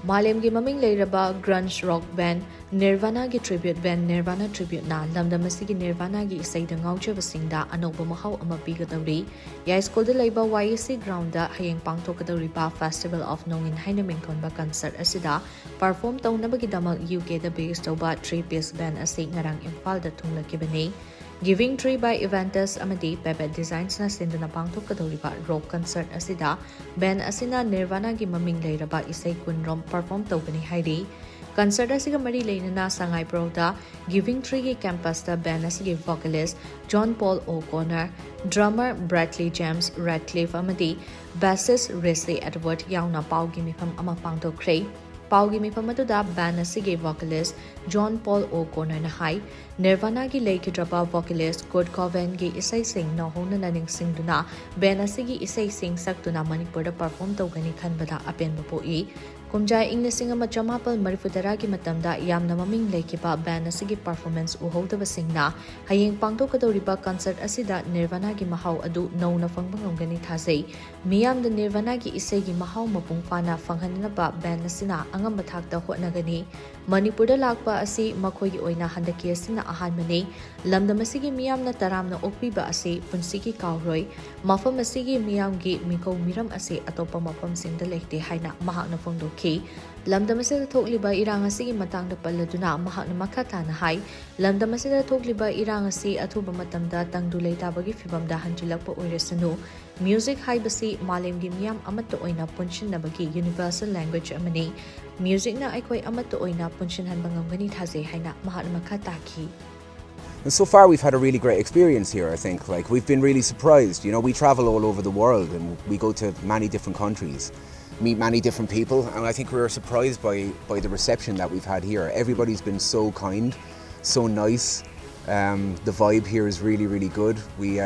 Malemgi maming leiraba grunge rock band Nirvana gi tribute band Nirvana tribute na lamdam asigi Nirvana gi isai da ngaucheba singda anoba mahau ama pigadawri ya school da leiba YEC ground da hayeng pangthokadawri ba Festival of Nongin haina mingthonba concert asida perform tawnabagi damak UK da based toba 3-piece band asi ngarang Imphal da thunglakibani. Giving Tree by Eventus amadi Pepet Designs na sinduna pangthokadawriba rock concert asida band asina Nirvana gi maming leiraba isai kunrom perform tawbani hairi. Concert asiga mari leinana Sangai Proda Giving Tree gi campus da band asigi vocalist John Paul O'Connor, drummer Bradley James Radcliffe amadi bassist Risley Edward yauna paugi mifam ama pangthokre. Paugi mifam aduda band asigi vocalist John Paul O'Connor na hai Nirvana gi leikidraba vocalist Kurt Cobain gi isai sing na hona naning singduna band asigi isai sing saktuna Manipur da perform tawgani khanbada apenba poi. Kumjai Inglising ama chamapal marifudara gi matamda yamna maming leikiba band asigi performance uhodaba singna hayeng pangthokadawriba concert asida Nirvana gi mahau adu nauna fangbangongani thasei miyam da Nirvana gi isai gi mahau mapung fana fanghanaba band asina angamba thakta hotnagani. Manipur da lakpa asi makhoi gi oina handaki asina ahanmani lamdam asigi miyam na taramna okpiba asi punsigi kauroi mafam asigi miyam gi mikau miram asi atopa mafam singda lekte haina mahakna fongdo lamdam asida thokliba irang asigi matangda palladuna mahakna makhatana hai lamdam asida thokliba irang asi athuba matamda tangdulei tabagi fibamda hanjilakpa oirasanu music haibasi malemgi miyam amatta oina punshinnabagi universal language amani music na aikoi amatta oina punshinhanba ngamgani thase haina mahakna makhataki. And so far we've had a really great experience here, I think. Like, we've been really surprised. You know, we travel all over the world and we go to many different countries, meet many different people, and I think we were surprised by the reception that we've had here. Everybody's been so kind, so nice. The vibe here is really, really good. We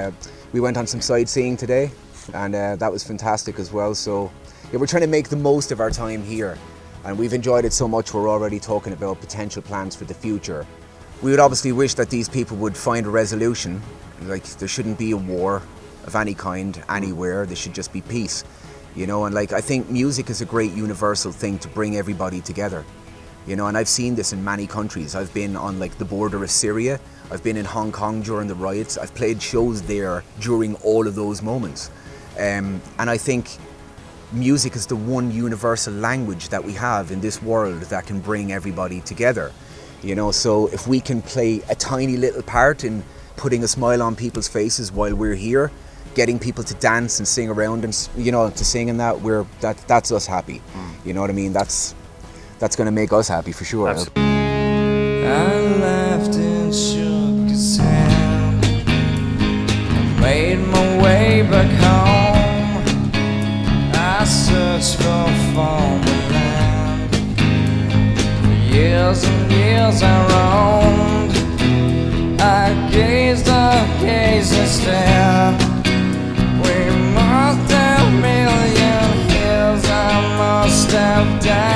went on some sightseeing today, and that was fantastic as well. So yeah, we're trying to make the most of our time here, and we've enjoyed it so much we're already talking about potential plans for the future. We would obviously wish that these people would find a resolution. Like, there shouldn't be a war of any kind anywhere. There should just be peace. You know, and like, I think music is a great universal thing to bring everybody together. You know, and I've seen this in many countries. I've been on like the border of Syria. I've been in Hong Kong during the riots. I've played shows there during all of those moments. And I think music is the one universal language that we have in this world that can bring everybody together. You know, so if we can play a tiny little part in putting a smile on people's faces while we're here, getting people to dance and sing around and, you know, to sing and that's us happy. You know what I mean? That's going to make us happy for sure. I laughed and shook his hand. I made my way back home. I searched for farmland. For years and years I roamed. I gazed and stared. We must have million years. I must have died.